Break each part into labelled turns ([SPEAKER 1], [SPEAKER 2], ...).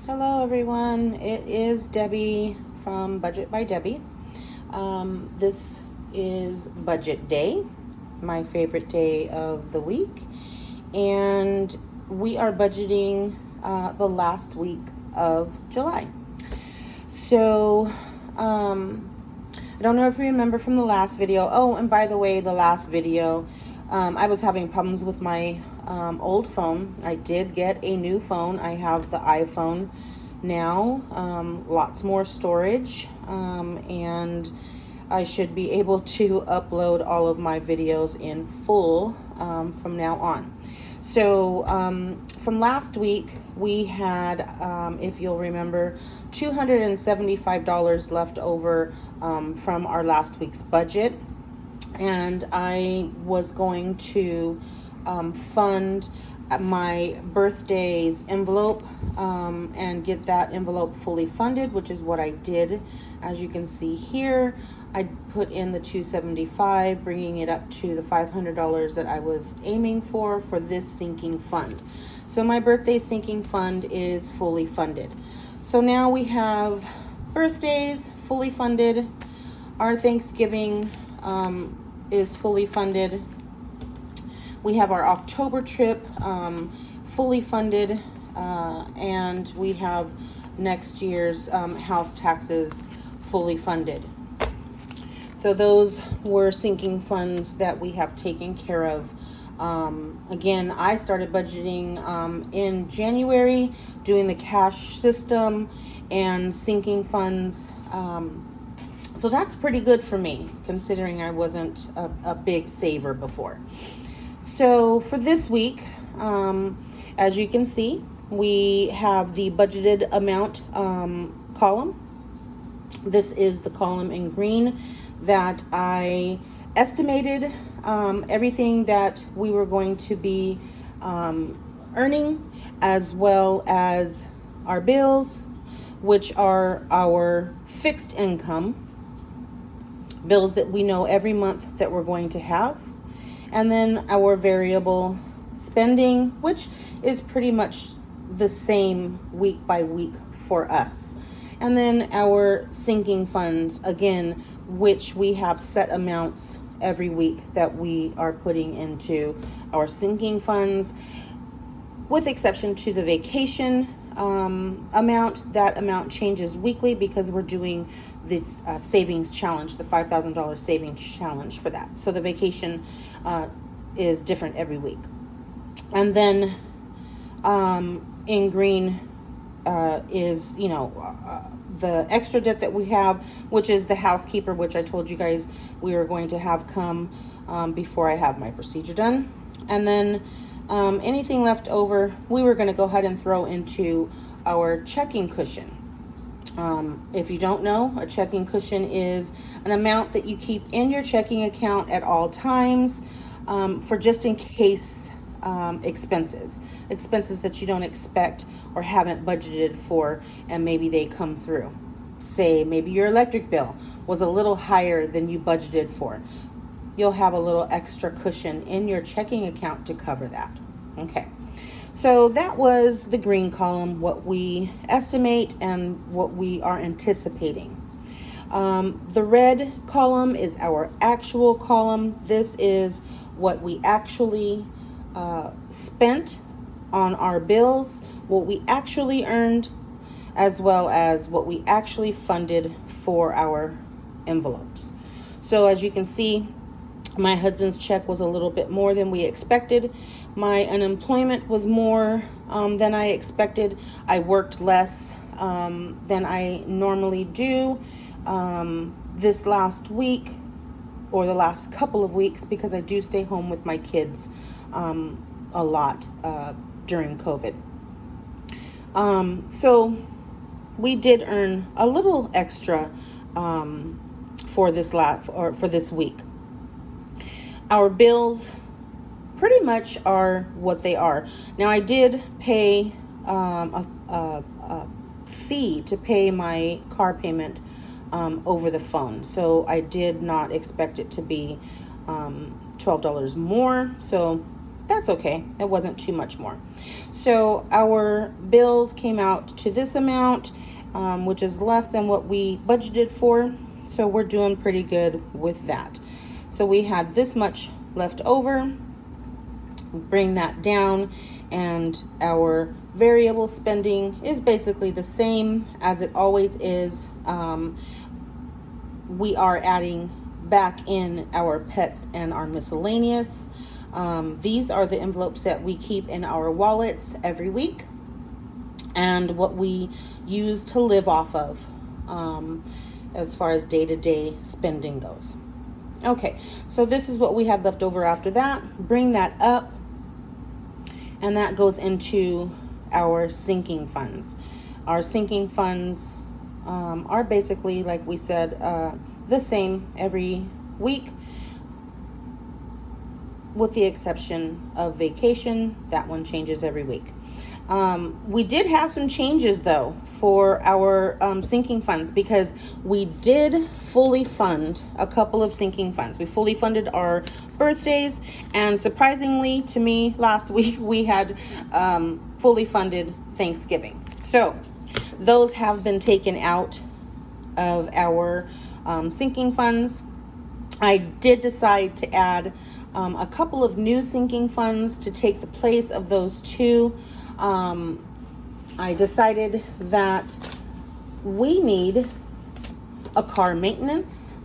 [SPEAKER 1] Hello everyone, it is Debbie from Budget by Debbie. This is budget day, my favorite day of the week, and we are budgeting the last week of July. So I don't know if you remember from the last video. Oh, and by the way, the last video, I was having problems with my old phone. I did get a new phone. I have the iPhone now, lots more storage, and I should be able to upload all of my videos in full from now on. So from last week, we had, if you'll remember, $275 left over from our last week's budget. And I was going to fund my birthday's envelope and get that envelope fully funded, which is what I did. As you can see here, I put in the $275, bringing it up to the $500 that I was aiming for this sinking fund. So my birthday sinking fund is fully funded. So now we have birthdays fully funded. Our Thanksgiving is fully funded. We have our October trip fully funded, and we have next year's house taxes fully funded. So those were sinking funds that we have taken care of. Again, I started budgeting in January, doing the cash system and sinking funds. So that's pretty good for me, considering I wasn't a big saver before. So for this week, as you can see, we have the budgeted amount column. This is the column in green that I estimated everything that we were going to be earning, as well as our bills, which are our fixed income bills that we know every month that we're going to have, and then our variable spending, which is pretty much the same week by week for us, and then our sinking funds, again, which we have set amounts every week that we are putting into our sinking funds, with exception to the vacation amount. That amount changes weekly because we're doing the savings challenge, the $5,000 savings challenge for that. So the vacation is different every week. And then in green is, the extra debt that we have, which is the housekeeper, which I told you guys we were going to have come before I have my procedure done. And then anything left over, we were going to go ahead and throw into our checking cushion. If you don't know, a checking cushion is an amount that you keep in your checking account at all times for just in case expenses that you don't expect or haven't budgeted for, and maybe they come through. Say maybe your electric bill was a little higher than you budgeted for. You'll have a little extra cushion in your checking account to cover that. Okay. So that was the green column, what we estimate and what we are anticipating. The red column is our actual column. This is what we actually spent on our bills, what we actually earned, as well as what we actually funded for our envelopes. So as you can see, my husband's check was a little bit more than we expected. My unemployment was more than I expected. I worked less than I normally do this last week, or the last couple of weeks, because I do stay home with my kids a lot during COVID. So we did earn a little extra for this week. Our bills pretty much are what they are. Now, I did pay a fee to pay my car payment over the phone. So I did not expect it to be $12 more. So that's okay. It wasn't too much more. So our bills came out to this amount, which is less than what we budgeted for. So we're doing pretty good with that. So we had this much left over. Bring that down, and our variable spending is basically the same as it always is. We are adding back in our pets and our miscellaneous. These are the envelopes that we keep in our wallets every week and what we use to live off of as far as day-to-day spending goes. Okay, so this is what we had left over after that. Bring that up, and that goes into our sinking funds. Our sinking funds are basically, like we said, the same every week, with the exception of vacation. That one changes every week. We did have some changes though for our sinking funds, because we did fully fund a couple of sinking funds. We fully funded our birthdays, and surprisingly to me, last week we had fully funded Thanksgiving. So those have been taken out of our sinking funds. I did decide to add a couple of new sinking funds to take the place of those two. I decided that we need a car maintenance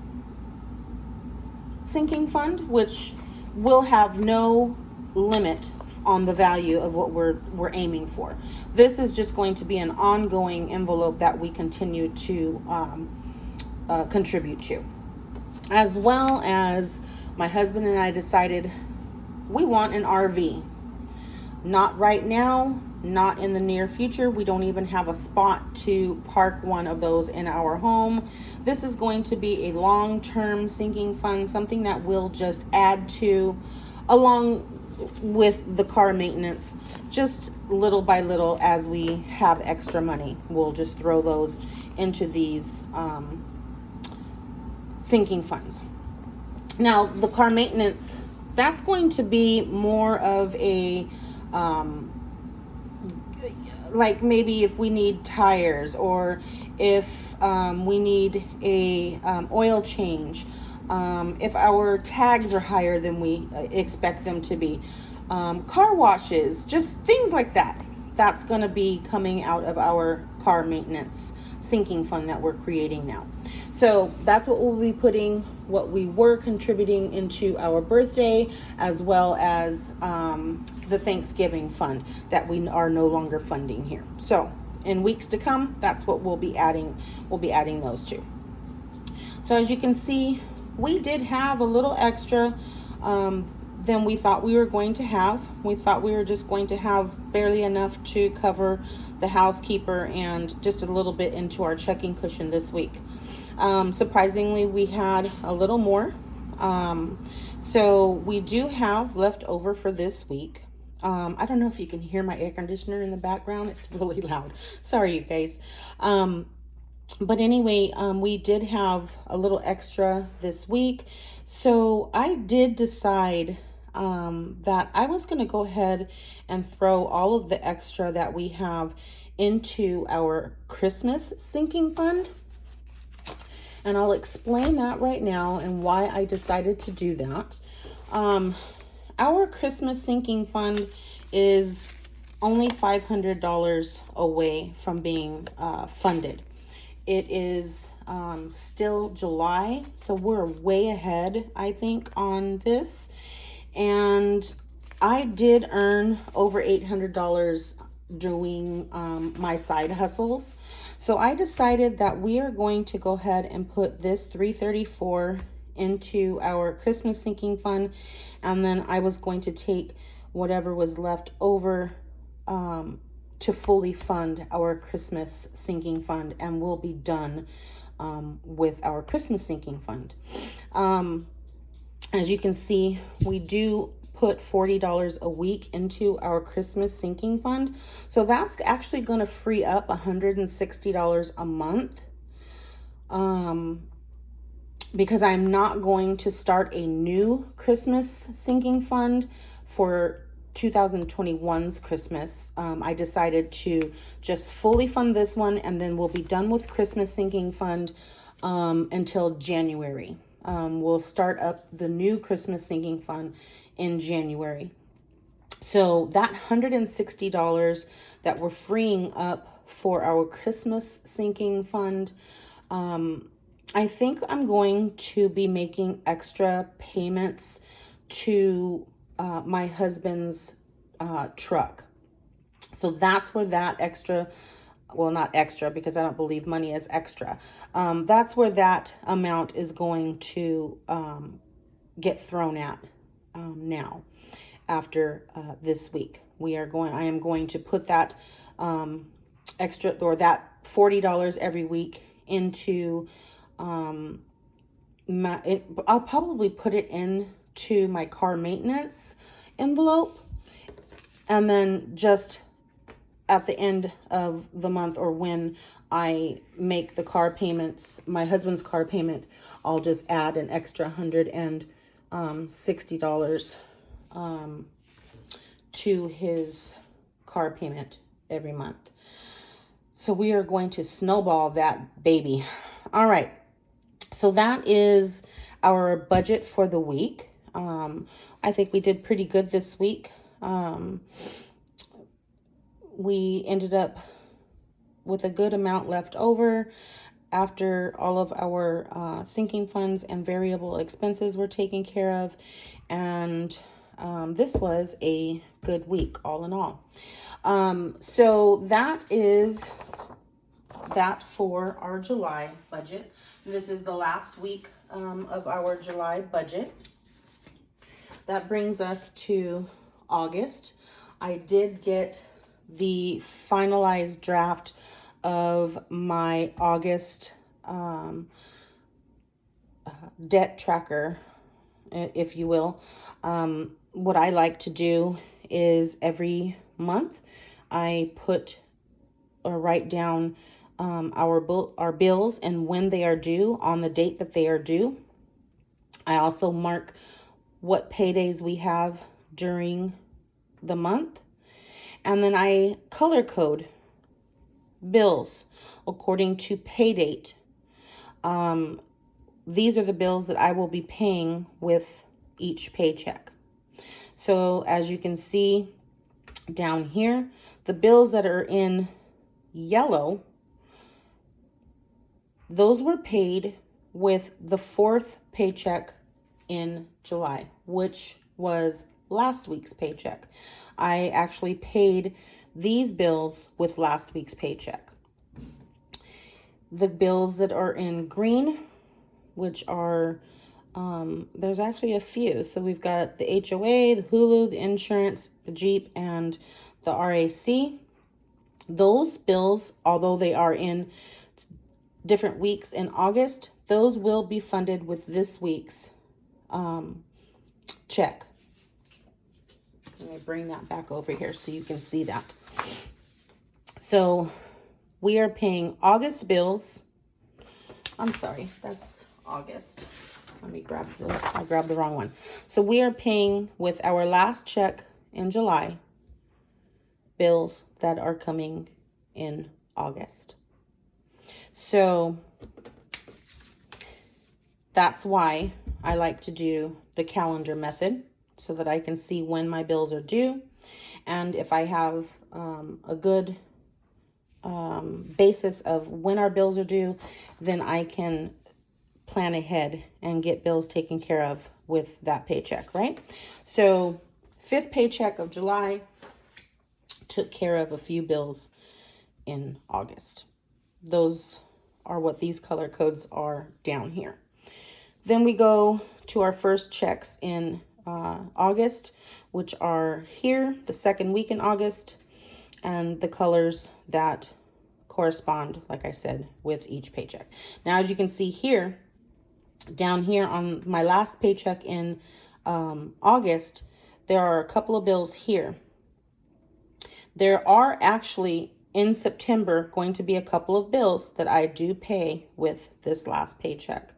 [SPEAKER 1] sinking fund, which will have no limit on the value of what we're aiming for. This is just going to be an ongoing envelope that we continue to contribute to. As well as my husband and I decided we want an RV. Not right now, not in the near future. We don't even have a spot to park one of those in our home. This is going to be a long-term sinking fund, something that we'll just add to along with the car maintenance, just little by little. As we have extra money, we'll just throw those into these sinking funds. Now, the car maintenance, that's going to be more of a like maybe if we need tires, or if we need a oil change, if our tags are higher than we expect them to be, car washes, just things like that. That's going to be coming out of our car maintenance sinking fund that we're creating now. So that's what we'll be putting, what we were contributing into our birthday, as well as the Thanksgiving fund that we are no longer funding here. So in weeks to come, that's what we'll be adding. We'll be adding those two. So as you can see, we did have a little extra than we thought we were going to have. We thought we were just going to have barely enough to cover the housekeeper and just a little bit into our checking cushion this week. Surprisingly, we had a little more. So we do have left over for this week. I don't know if you can hear my air conditioner in the background. It's really loud. Sorry, you guys. But anyway, we did have a little extra this week. So I did decide that I was going to go ahead and throw all of the extra that we have into our Christmas sinking fund. And I'll explain that right now and why I decided to do that. Our Christmas sinking fund is only $500 away from being funded. It is still July, so we're way ahead, I think, on this. And I did earn over $800 doing my side hustles. So I decided that we are going to go ahead and put this $334 into our Christmas sinking fund, and then I was going to take whatever was left over to fully fund our Christmas sinking fund, and we'll be done with our Christmas sinking fund. As you can see, we do put $40 a week into our Christmas sinking fund. So that's actually going to free up $160 a month. Because I'm not going to start a new Christmas sinking fund for 2021's Christmas, I decided to just fully fund this one, and then we'll be done with Christmas sinking fund until January. We'll start up the new Christmas sinking fund in January. So that $160 that we're freeing up for our Christmas sinking fund, I think I'm going to be making extra payments to my husband's truck. So that's where that extra, well, not extra because I don't believe money is extra. That's where that amount is going to get thrown at now after this week. I am going to put that extra, or that $40 every week into I'll probably put it into my car maintenance envelope, and then just at the end of the month, or when I make the car payments, my husband's car payment, I'll just add an extra $160 to his car payment every month. So we are going to snowball that baby. All right. So that is our budget for the week. I think we did pretty good this week. We ended up with a good amount left over after all of our sinking funds and variable expenses were taken care of. And this was a good week all in all. So that is that for our July budget. This is the last week of our July budget. That brings us to August. I did get the finalized draft of my August debt tracker, if you will. What I like to do is every month I put or write down our bills and when they are due on the date that they are due. I also mark what paydays we have during the month. And then I color code bills according to pay date. These are the bills that I will be paying with each paycheck. So as you can see down here, the bills that are in yellow, those were paid with the fourth paycheck in July, which was last week's paycheck. I actually paid these bills with last week's paycheck. The bills that are in green, which are, there's actually a few. So we've got the HOA, the Hulu, the insurance, the Jeep, and the RAC. Those bills, although they are in different weeks in August, those will be funded with this week's check. Let me bring that back over here so you can see that. So we are paying August bills. I'm sorry, that's August. Let me grab this. I grabbed the wrong one. So we are paying with our last check in July bills that are coming in August. So that's why I like to do the calendar method, so that I can see when my bills are due. And if I have a good basis of when our bills are due, then I can plan ahead and get bills taken care of with that paycheck, right? So 5th paycheck of July took care of a few bills in August. Those are what these color codes are down here. Then we go to our first checks in August, which are here, the second week in August, and the colors that correspond, like I said, with each paycheck. Now, as you can see here, down here on my last paycheck in August, there are a couple of bills here. There are actually in September going to be a couple of bills that I do pay with this last paycheck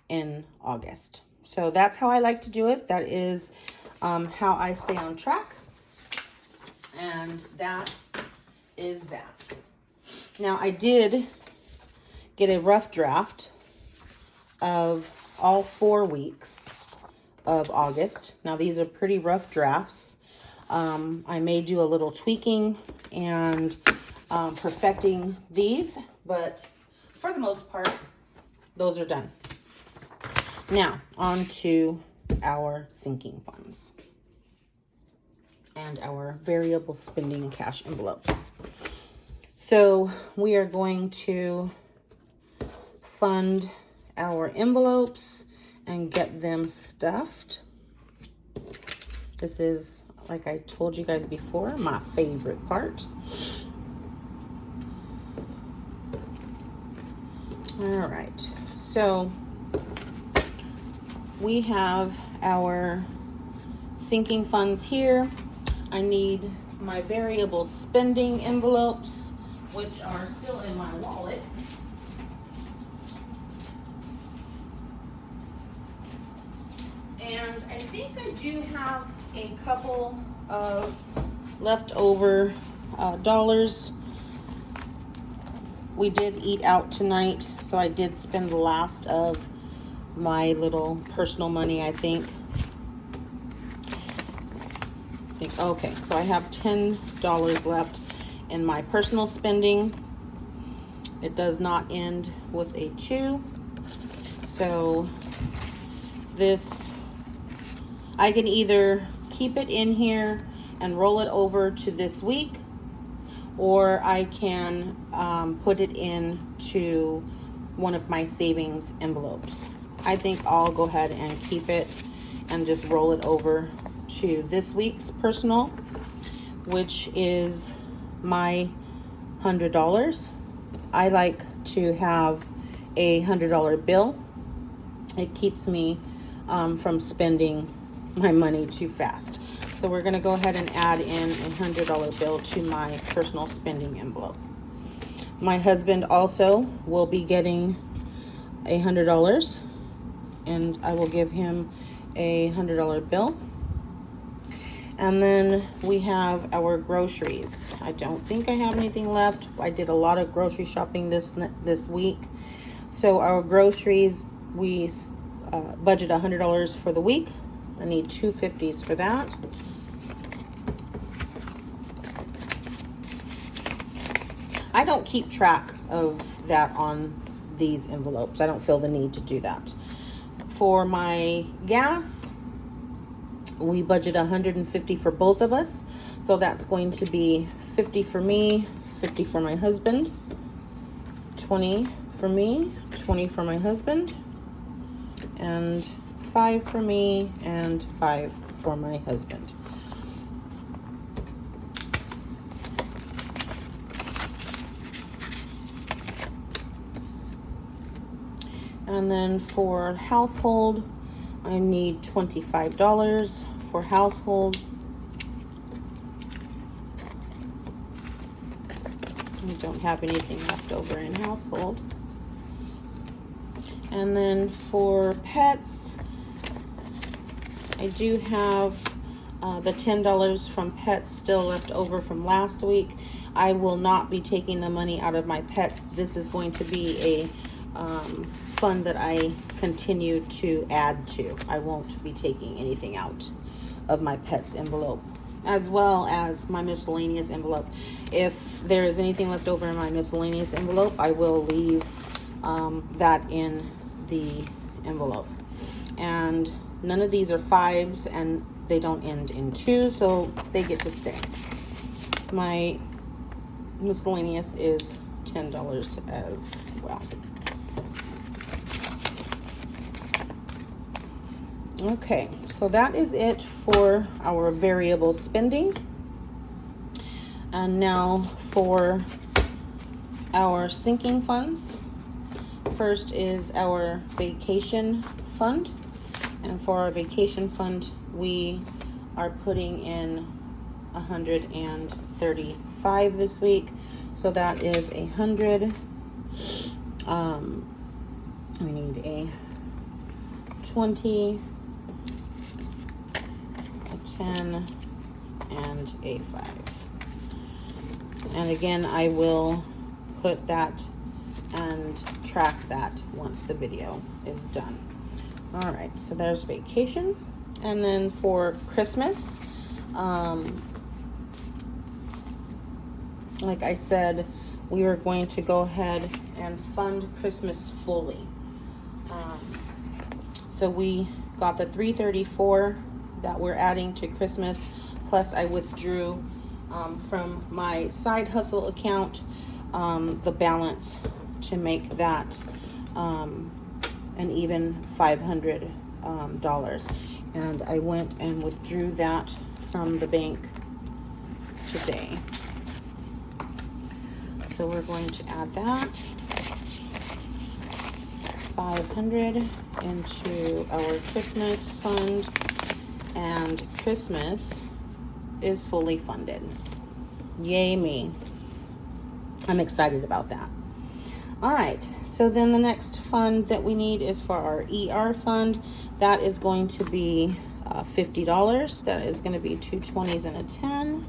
[SPEAKER 1] in August. So that's how I like to do it. That is how I stay on track. And that is that. Now, I did get a rough draft of all 4 weeks of August. Now, these are pretty rough drafts. I may do a little tweaking and perfecting these, but for the most part, those are done. Now, on to our sinking funds and our variable spending cash envelopes. So we are going to fund our envelopes and get them stuffed. This is, like I told you guys before, my favorite part. All right, so we have our sinking funds here. I need my variable spending envelopes, which are still in my wallet. And I think I do have a couple of leftover dollars. We did eat out tonight, so I did spend the last of my little personal money, I think. Okay, so I have $10 left in my personal spending. It does not end with a 2. So this, I can either keep it in here and roll it over to this week, or I can put it into one of my savings envelopes. I think I'll go ahead and keep it and just roll it over to this week's personal, which is my $100. I like to have a $100 bill. It keeps me from spending my money too fast. So we're going to go ahead and add in a $100 bill to my personal spending envelope. My husband also will be getting $100, and I will give him a $100 bill. And then we have our groceries. I don't think I have anything left. I did a lot of grocery shopping this week. So our groceries, we budget $100 for the week. I need 250s for that. I don't keep track of that on these envelopes. I don't feel the need to do that. For my gas, we budget $150 for both of us. So that's going to be $50 for me, $50 for my husband, $20 for me, $20 for my husband, and $5 for me and $5 for my husband. And then for household, I need $25 for household. I don't have anything left over in household. And then for pets, I do have the $10 from pets still left over from last week. I will not be taking the money out of my pets. This is going to be a fund that I continue to add to. I won't be taking anything out of my pets envelope, as well as my miscellaneous envelope. If there is anything left over in my miscellaneous envelope, I will leave that in the envelope. And none of these are 5s, and they don't end in 2, so they get to stay. My miscellaneous is $10 as well. Okay, so that is it for our variable spending. And now for our sinking funds. First is our vacation fund. And for our vacation fund, we are putting in $135 this week. So that is 100. We need a 20, a 10, and a 5. And again, I will put that and track that once the video is done. All right, so there's vacation. And then for Christmas, like I said, we are going to go ahead and fund Christmas fully. So we got the $334 that we're adding to Christmas, plus I withdrew from my side hustle account the balance to make that an even $500. And I went and withdrew that from the bank today. So we're going to add that 500 into our Christmas fund, and Christmas is fully funded. Yay me. I'm excited about that. All right, so then the next fund that we need is for our ER fund. That is going to be $50. That is going to be 2 20s and a 10.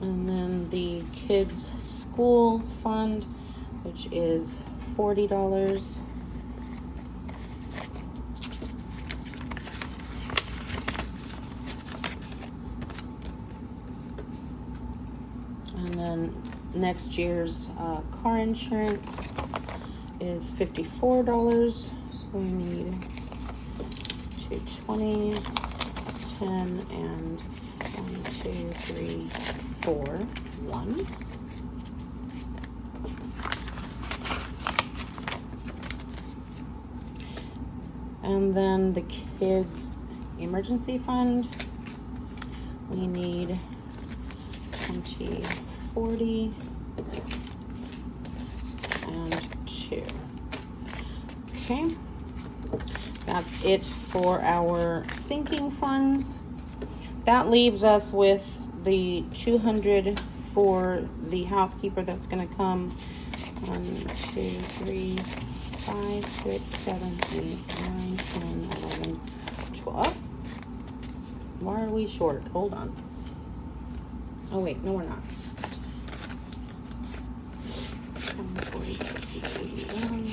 [SPEAKER 1] And then the kids' school fund, which is $40. And then next year's car insurance is $54. So we need 2 20s, 10, and 1, 2, 3, 4 ones. And then the kids' emergency fund, we need 20, 40, and 2. Okay, that's it for our sinking funds. That leaves us with the 200 for the housekeeper that's going to come. 1, 2, 3, 5, 6, 7, 8, 9, 10, 11, 12. Why are we short? Hold on. Oh wait, no we're not. 40, 60, 81,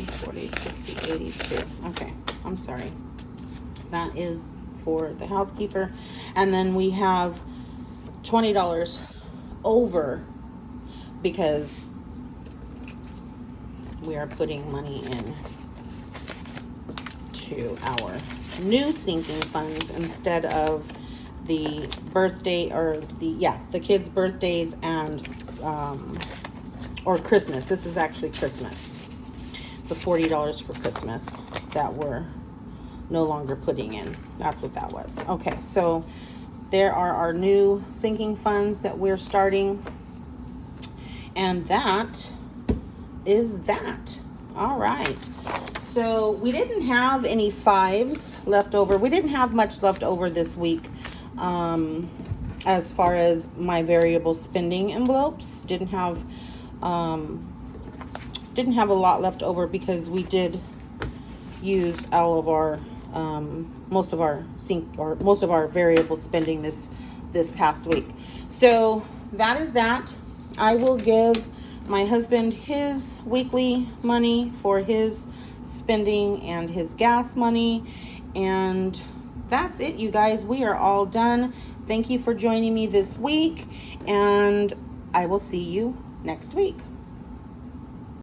[SPEAKER 1] 40, 60, 82. Okay, I'm sorry. That is for the housekeeper. And then we have $20 over because we are putting money in to our new sinking funds instead of the birthday or the kids' birthdays and or Christmas. This is actually Christmas. The $40 for Christmas that we're no longer putting in. That's what that was. Okay, so there are our new sinking funds that we're starting. And that is that. All right. So we didn't have any 5s left over. We didn't have much left over this week. As far as my variable spending envelopes, didn't have a lot left over because we did use all of our most of our variable spending this past week. So that is that. I will give my husband his weekly money for his spending and his gas money, and that's it, you guys. We are all done. Thank you for joining me this week, and I will see you next week.